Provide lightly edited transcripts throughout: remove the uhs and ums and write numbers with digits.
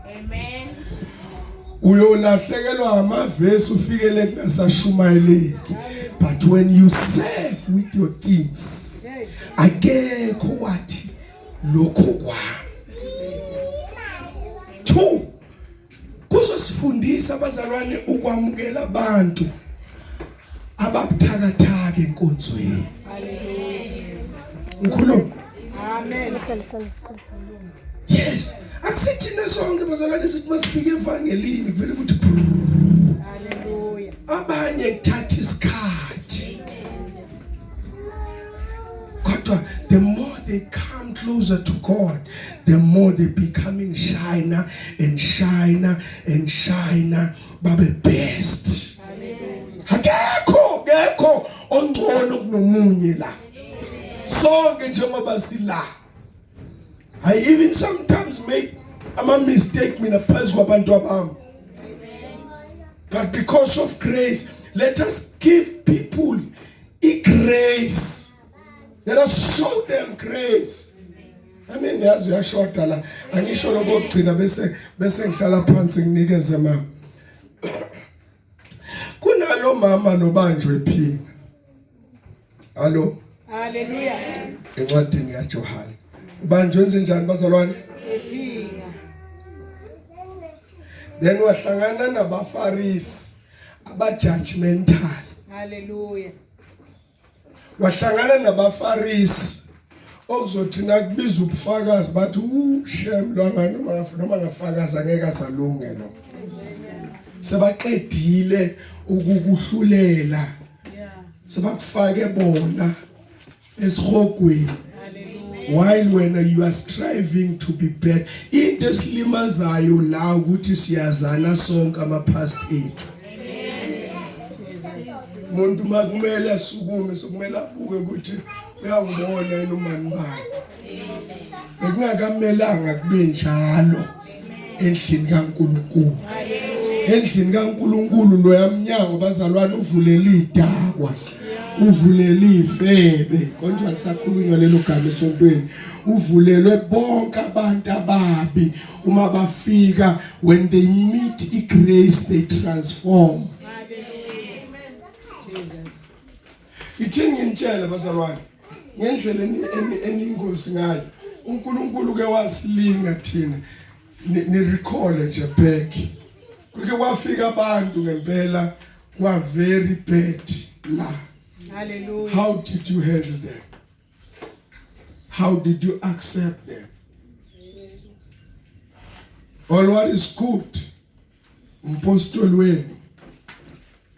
Amen. Uyolahlekelwa amavesi ufikele kungasashumayeleki. But when you serve with your things, akekho wathi lokho kwami. 2, kuzosifundisa abazalwane ukwamukela abantu ababuthakathaka enkonzweni. Ngikhuluma. Amen. Yes, akusithina sonke bazalwane sithi masifike evangelini kuvele ukuthi Hallelujah. abanye kuthatha isikhathi. Kodwa the more they come closer to God, the more they becoming shiner and shiner and shiner, babe best. Akekho ongcono kunomunye la. Sonke njengoba sila. I even sometimes make a mistake mina phezu kwabantu abami. But because of grace, let us give people grace. Let us show them grace. I mean, yazi uyashoda la. Angisho lokugcina bese ngihlala phansi nginikeze mama. Kunalo mama nobanjwe ephinga. Hallo. Hallelujah. Encwadini yaJohane. Ubanjwe njani bazalwane? Ephinga. Then wahlangana nabafarisi abajudgmental. Hallelujah. Wahlangana nabafarisi okuzothi nakubiza ubufakazi bathi shem lwangani noma ngafakaza angeke asalunge lo. Sebaqedile ukukuhlulela. Sebakufake bona esihogweni. While when you are striving to be better, into esilimazayo la ukuthi siyazana sonke ama-past ethu. Umuntu makumele asukume sokumele abuke ukuthi uyangibona yena umani bani. Bekungakamelanga kube njalo endlini kaNkulunkulu. Endlini kaNkulunkulu lo yamnyango bazalwane uvulele idakwa. Uvulele ifebe konje asakhulunywa lelo gama esontweni. Uvulelwe bonke abantu ababi uma bafika, when they meet igrace they transform. Jesus. Ithini ngintshela bazalwane ngendlela eningosi ngayo. uNkulunkulu ke wasilinga thina ni recall nje back. Kuke kwafika abantu ngempela kwa very bad la. Hallelujah. How did you handle them? How did you accept them? All what is good. Umpostoli wenu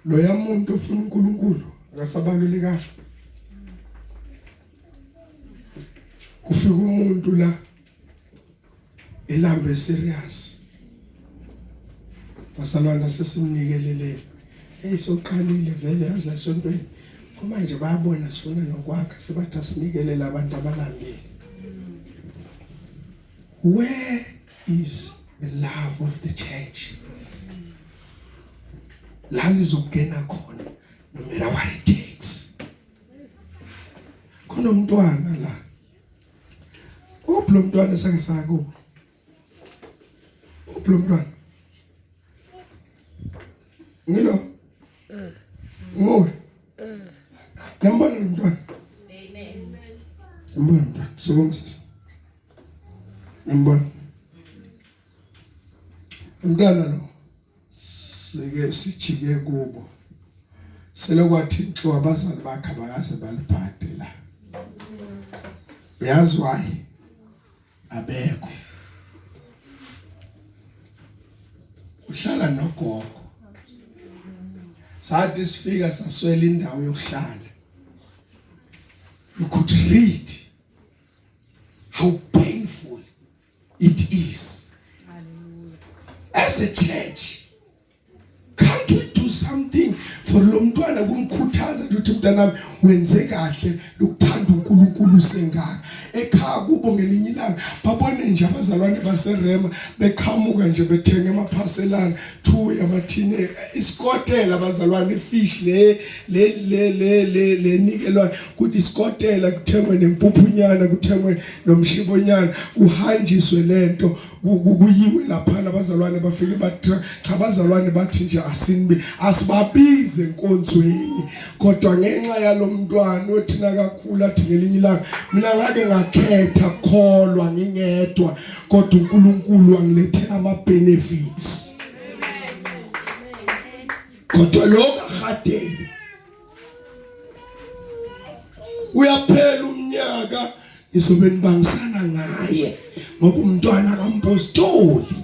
lo yamuntu ofuna uNkulunkulu akasabaluleka. Kufika umuntu la elambe serious. Basalwana sesimnikelele. Hey soqalile vele yazi la sontweni. Manje bayabona sifuna nokwakha sebathi asinikelela abantu abalambile. Where is the love of the church? La lizokena khona no matter what it takes. Kunomntwana la. Uplo mntwana sengisako. Uplo mntwana. Ngilo. Ngowe. Nambona lo mntwana. Amen. Nambona mntwana. Sibonga sisi. Nambona. Umntwana lo sike sijike kubo. Selokwathi inhlo abazali bakhe abakase balibhade la. Uyazi why? Abekho. Uhlala nogogo. Sathi sifika saswela indawo yokuhlala. You could read how painful it is. As a church, can't we do something for for lo mntwana kumkhuthaza ukuthi mntanami wenze kahle lokuthanda uNkulunkulu sengaka. Ekhaya kubo ngelinye ilanga babone nje abazalwane baseRema beqhamuka nje bethenga emaphaselana 2 yamathine isikotela abazalwane fish le nikelwa kuthi isikotela kuthengwe nempuphunyana kuthengwe nomshibonyana uhanjiswe lento kuyiwe lapha abazalwane bafike bathi cha abazalwane bathi nje asibabize enkonzweni kodwa ngenxa yalo mntwana othina kakhulu athi ngelinye ilanga mina ngake ngakhetha kholwa ngingedwa kodwa uNkulunkulu wangilethela ama benefits kodwa lokho ahadeni uyaphela umnyaka isobe nibangisana ngaye ngoba umntwana kampostoli.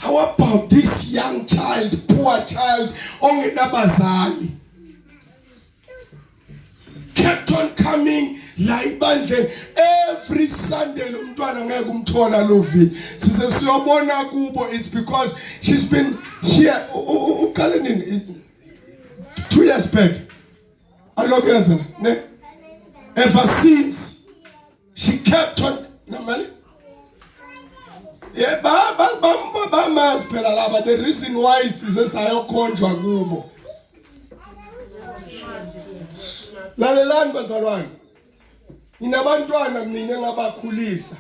How about this young child, poor child, ongenabazali? Kept on coming like bandle every Sunday lo mntwana ngeke umthola lo vini. Sise siyobona kubo it's because she's been here uKalenini 2 years back. Alokeza ne ever since she kept on namali yeah ba mas phela laba the reason why size sayokhonjwa kubo. Lalelani bazalwane, inabantwana mina engabakhulisa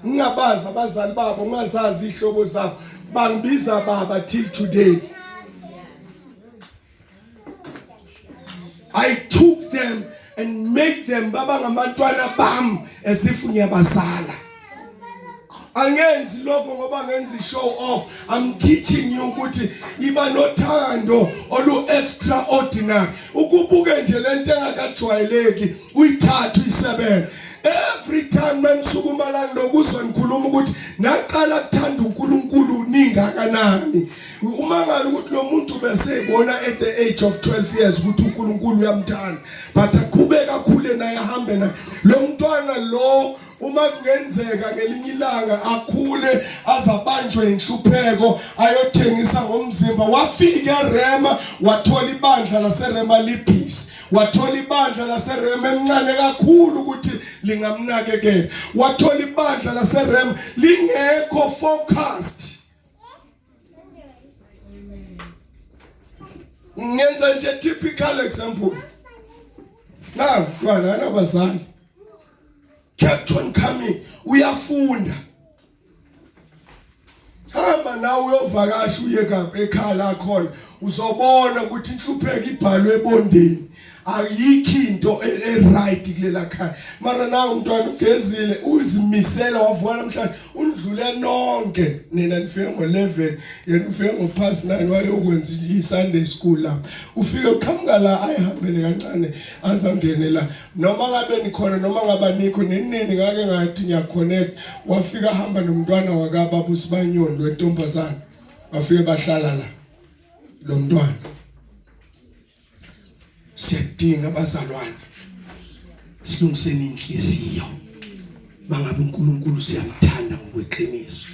ngingabazi abazali babo ngazazi ihlobo zabo bangibiza baba till today. I took them and make them baba ngabantwana bam as if ngiyabazala. Angenzi lokho ngoba ngenzi show off. I'm teaching you ukuthi iba nothando olu extraordinary. Ukubuke nje lento engakajwayeleki uyithatha uyisebenza. Every time manisukumalana lokuzwa ngikhuluma ukuthi naqala ukuthanda uNkulunkulu ningakanani. Uma ngani ukuthi lo muntu bese ebona at the age of 12 years ukuthi uNkulunkulu uyamthanda. But aqhubeka kakhulu naye ahambe naye. Lo mntwana lo uma kungenzeka ngelinye ilanga akhule azabanjwe inhlupheko ayothengisa ngomzimba wafika eRema wathola ibandla laseRema libhisi wathola ibandla laseRema emncane kakhulu ukuthi lingamnakekela wathola ibandla laseRema lingekho focused. Ngenza nje typical example now bana nabazali kept on coming uyafunda hamba nawe uyovakasha uye ekhaya la khona uzobona ukuthi inhlupheko ibhalwe ebondeni ayikho into right kulela khaya mara nawe umntwana ugezile uzimisela wavuka namhlanje undlule nonke nina nifike ngo11 yena ufike ngophansi 9 wayokwenza iSunday school la ufike uqhamuka la ayihambele kancane azangene la noma ngabe nikhona noma ngaba nikho nenini ngake ngathi ngiyaconnect wafika hamba nomntwana wakababa uSibanyoni wentombazana bafike bahlala la lo mntwana. Siyadinga abazalwane silungiseni inhliziyo mangabe uNkulunkulu siyamthanda ngokweqiniso.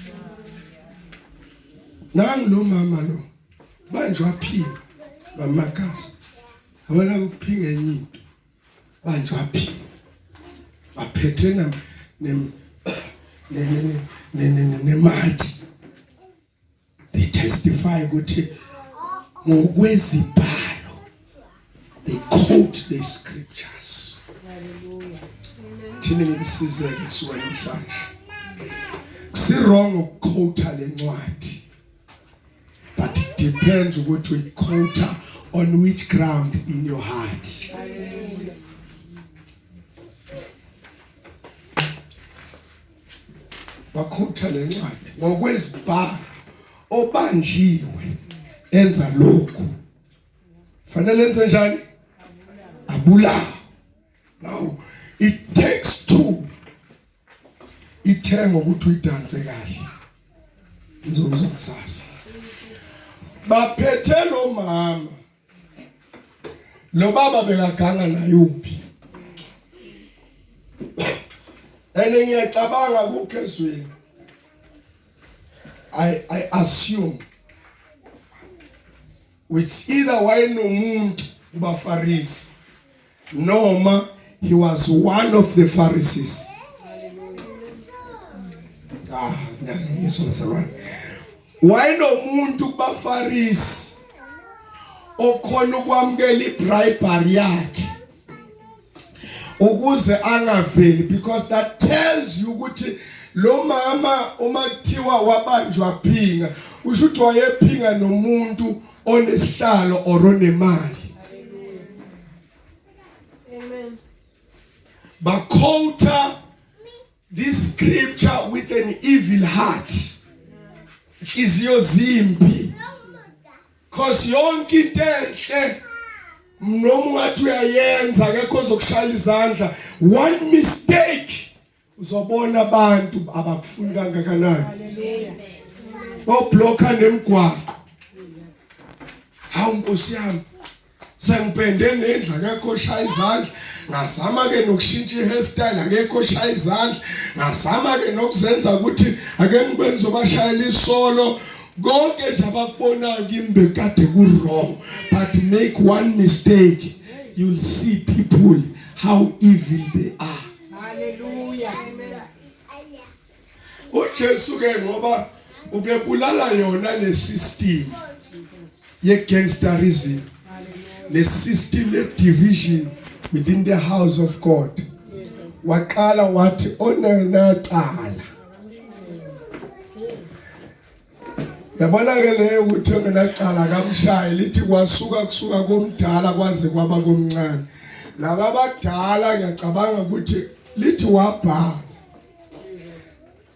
Nangu lo mama lo manje waphinga bamakazi abona ukuphinga enye into manje waphinga baphethe nemati. They testify ukuthi ngokwezibhalo they quote the scriptures. Hallelujah. Thina ngisize kusuka namhlanje. Si wrong ukuquote le ncwadi. But it depends ukuthi we quote on which ground in your heart. Hallelujah. Baquote le ncwadi ngokwezibhalo obanjiwe enza lokhu. Fanele enze njani? Abula. Now it takes two. Ithenga ukuthi uyidanse kahle. Ngizokusasa. Baphethe lo mama. Lo baba bekaganga nayuphi. Ene ngiyacabanga kukezweni. I assume which either wayenomuntu kubaFarisi noma he was one of the Pharisees. Yesu nasalwana. Wayenomuntu kubaFarisi okhona ukwamukela ibribery yakhe ukuze angaveli, because that tells you ukuthi lo mama uma kuthiwa wabanjwa phinga usho ukuthi wayephinga nomuntu onesihlalo or onemali. Amen. Baquote this scripture with an evil heart. Inhliziyo zimbi. Cause yonke into enhle noma ungathi uyayenza akekho ozokushaya izandla, one mistake uzobona abantu abakufuni kangakanani. Boblocka nemigwaqo. Hawu Nkosi yami, sengipende nendla akekho oshaya izandla, ngazama ke nokushintsha ihairstyle akekho oshaya izandla, ngazama ke nokuzenza ukuthi ake ngibenze obashayela isolo. Konke nje abakubonayo kimi bekade ku wrong, but make one mistake, you'll see people how evil they are. Hallelujah. uJesu ke ngoba ubebulala yona le system ye gangsterism, le system le division within the house of God, waqala wathi onenacala. Yabona ke le ukuthi ongenacala kamshaye lithi kusuka komdala kwaze kwaba komncane. Laba abadala ngiyacabanga ukuthi lithi wabhala.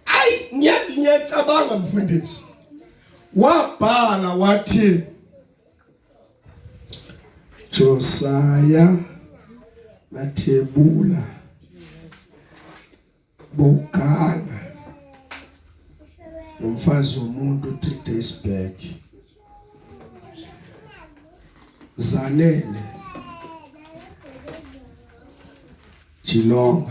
Ay ngiyacabanga mfundisi. Wabhala wathi Josiah Mathebula Bokanga umfazi womuntu 3 days back, Zanele Chilonga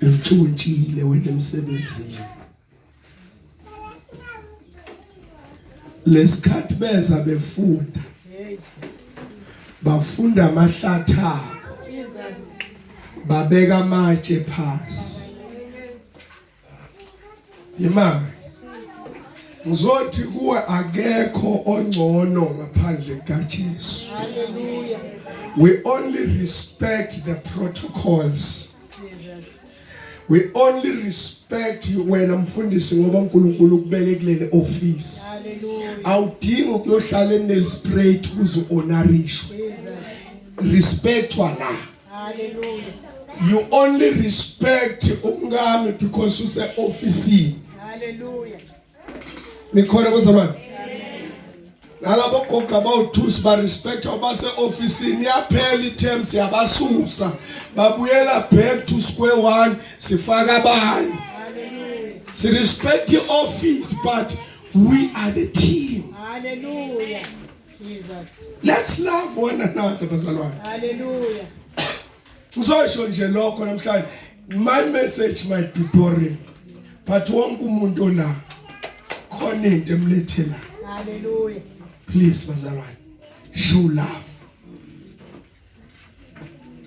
untshintshile wena emsebenzini. Lesikhathi beza befunda bafunda amahlathi babeka amatshe phansi. Imama ngizothi kuwe akekho ongcono ngaphandle kaJesu. Hallelujah. We only respect the protocols. We only respect you wena mfundisi ngoba uNkulunkulu kubeke kuleli office. Hallelujah. Awudingi ukuyohlala enel spray ukuze honorishwe. Respect wala. Hallelujah. You only respect umngami because you say office. Hallelujah. Nikhona bazalwane. Nalabo gogo abawu2 ba respect obase office niyaphela items yabasusa babuyela back to square one sifaka abanye. Hallelujah. Si respect the office, but we are the team. Hallelujah. Jesus. Let's love one another bazalwane. Hallelujah. Ngizosho nje lokho namhlanje. My message might be boring, but wonke umuntu ona khona into emlethela. Hallelujah. Please bazalwane, show love.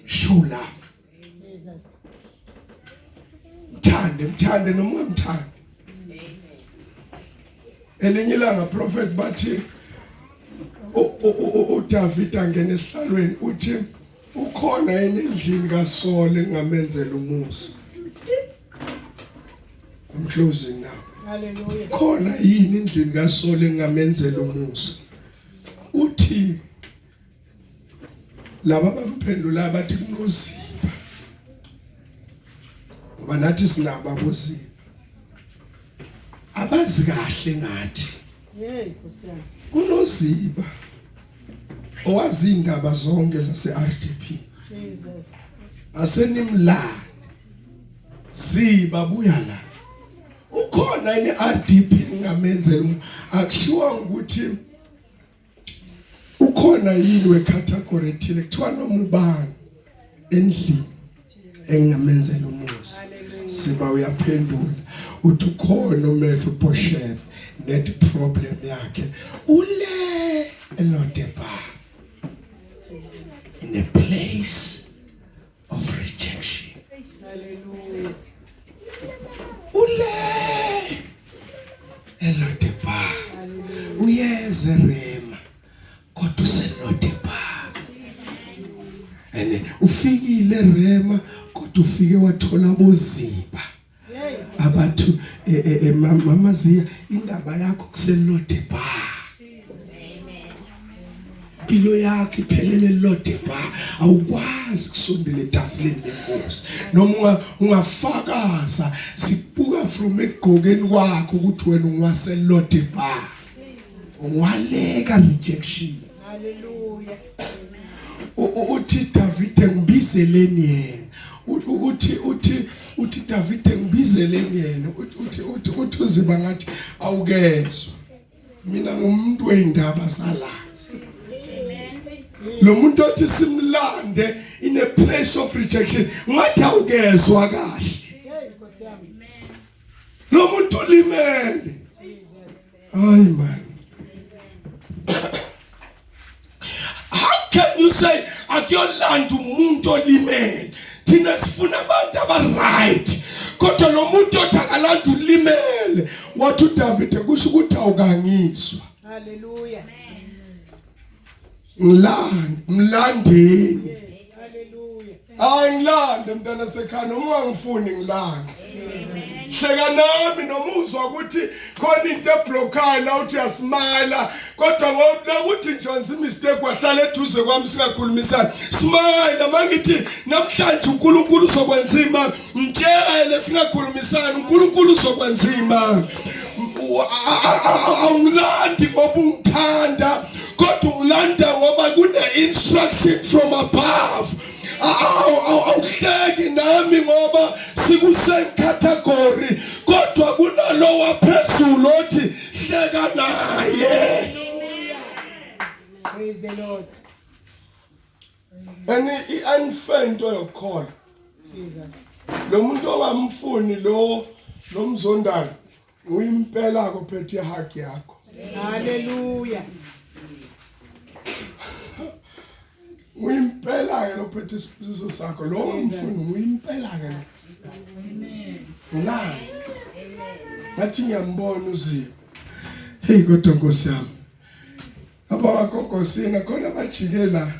Show love. Jesus. Mthande noma ungamthandi. Elinye ilanga prophet bathi uDavid angena esihlalweni uthi ukhona yena endlini kaSaul engamenzela umusa. I'm closing now. Hallelujah. Khona yini endlini kaSaul engamenzela umusa. Uthi laba bamphendula bathi kunoziba. Ngoba nathi sinaba boziba. Abazi kahle ngathi. Hey, Nkosi. Kunoziba owazi indaba zonke zase RDP. Jesus. Asenimlana. Ziba buya la. Ukhona yini RDP ngamenzela akushiwa ukuthi ukhona yini wecategory ethile kuthiwa noma ubani endlini engamenzela umusa. siba uyaphendula uthi ukhona uMephibosheth net problem yakhe ule Lodebar in a place of rejection. Hallelujah. Ule Lodebar uyeze Rema kodwa useLodebar and ufikile Rema kodwa ufike wathola boziba abathu mama Ziya indaba yakho kuseLodebar. Impilo yakhe iphelele eLodebar awukwazi kusondela etafuleni lenkosi noma ungafakaza sibuka from egqokeni kwakho ukuthi wena ungaseLodebar waleka rejection. Hallelujah. Uthi David ngibizeleni yena uthi David ngibizeleni yena uthi uziba ngathi awukezwe mina ngumuntu weindaba zala. Lo muntu othi simlande in a place of rejection ngathi awukezwa kahle. Lo muntu limele. Hayi man. How can you say akuyolanda umuntu olimele? Thina sifuna abantu aba-right. Kodwa lo muntu othi akalanda ulimele. Wathi uDavid kusho ukuthi awukangiswa. Hallelujah. Mlandeni. Hallelujah. Hayi ngilande mntana sekhaya noma ungangifuni ngilande. Hleka nami nomuzwa ukuthi khona into eblockhayo la uthi yasimala kodwa ngoba ukuthi nje mistake wahlala eduze kwami singakhulumisana smile mangithi namhlanje uNkulunkulu uzokwenzima mtshele singakhulumisana uNkulunkulu uzokwenzima awungilandi ngoba ungithanda kodwa ungilanda ngoba kune instruction from above. Awuhleki nami ngoba sikusame category kodwa kunalo waphezulu othi hleka naye. Praise the Lord. Anifento yokholwa Jesus. lo muntu ongamfuni lo mzondana uyimpela kophethe ihaki yakho. Hallelujah. Uyimpela ke lo phethe isifiso sakho lo mfuni uyimpela ke lo. Amen. Nathi ngiyambona uZiyo. Hey kodwa Nkosi yami. Abakokosina khona bajikela.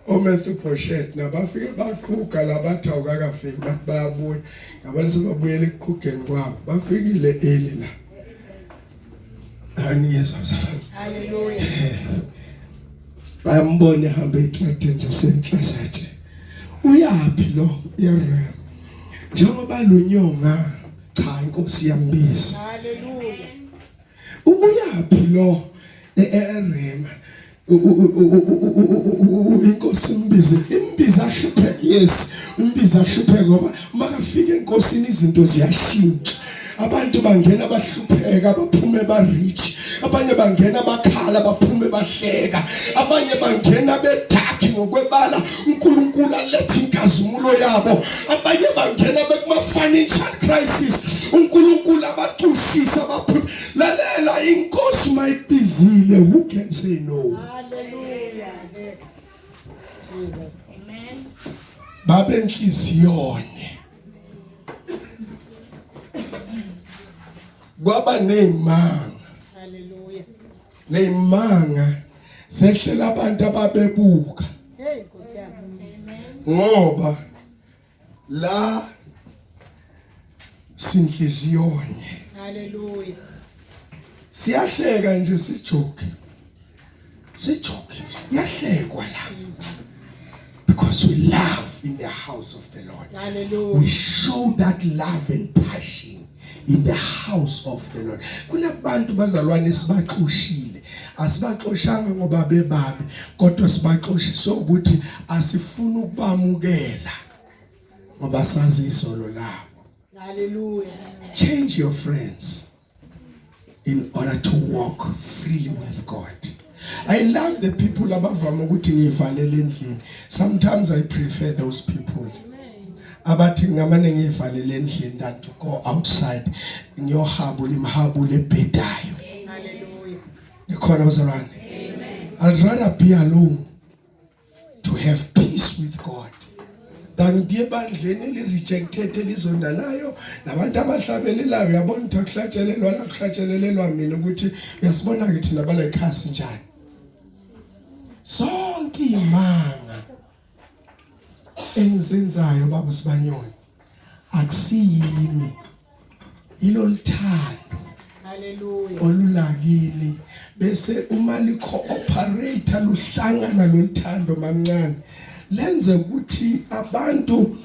oMephibosheth nabafike baqhuga labathi awukakafiki bathi bayabuya ngabantu sebabuyela eqhugeni kwabo bafikile eli la. Aniyezwa sana. Hallelujah. Bayambona ehamba eTradens asenhlazathi. Uyapi lo Yerem? Njengoba lo nyonga cha inkosi yambiza. Hallelujah. Uyapi lo eRema? Inkosi imbiza ashuphe. Yes, imbiza ashuphe ngoba makafika enkosini izinto ziyashintsha. Abantu bangena bahlupheka baphume ba-rich, abanye bangena bakhala baphume bahleka, abanye bangena bedakhi ngokwebala uNkulunkulu alethe inkazimulo yabo, abanye bangena bekuma-financial crisis uNkulunkulu abaxushisa baphume. Lalela inkosi mayibizile, who can say no? Hallelujah. Jesus. Amen. Babe enhliziyonye kwaba neimanga. Hallelujah. Neimanga sehlela abantu ababebuka. Hey, Nkosi yami. Ngoba la sinhliziyonye. Hallelujah. Siyahleka nje sijoke. Sijoke nje. Yahlekwa la. Because we love in the house of the Lord. Hallelujah. We show that love and passion in the house of the Lord. Kunabantu bazalwane sibaxoshile. Asibaxoshanga ngoba bebabi, kodwa sibaxoshisa ukuthi asifuna ukubamukela ngoba sazi isolo labo. Hallelujah. Change your friends in order to walk freely with God. I love the people abavama ukuthi ngivalele endlini. Sometimes I prefer those people. abathi ngamane ngivalele endlini than to go outside ngiyohabula imhabulo ebhedayo. Hallelujah. Nikhona bazalwane? I'd rather be alone to have peace with God than kuye bandleni eli-rejected elizondanayo nabantu abahlabelelayo. Uyabona ukuthi akuhlatshelelwa la kuhlatshelelelwa mina ukuthi uyasibona-ke thina bala ekhasi njani. Sonke imanga engizenzayo baba Sibanyoni akusiyimi, ilo lithando Hallelujah. olulakini bese uma li-cooperator luhlangana loluthando mamncane lenze ukuthi abantu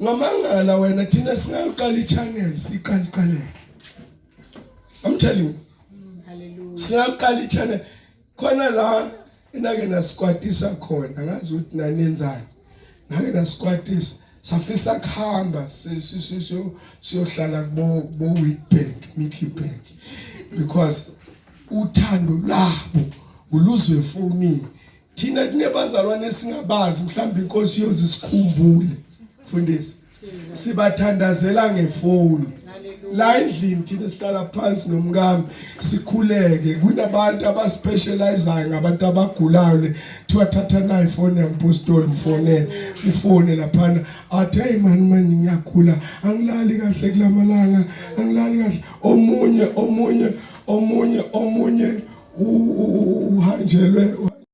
ngamangala wena thina singaqala i-channel siqale. I'm telling you, Hallelujah. singaqala i-channel khona la enake nasikwatisa khona ngazi ukuthi nanenzani nake nasikwatisa safisa kuhamba siyohlala kubo Witbank, Middelburg because uthando labo uluzwe efonini. Thina kunebazalwane esingabazi mhlawumbe inkosi yozisikhumbule mfundisi sibathandazela ngefoni la endlini. Thina sihlala phansi nomngami sikhuleke. Kunabantu abaspecialize ngabantu abagulayo thiwathatha nayo ifoni yampostoli mfonele ufone laphana athi hey mani ngiyagula angilali kahle kulamalanga angilali kahle. Omunye uhanjelwe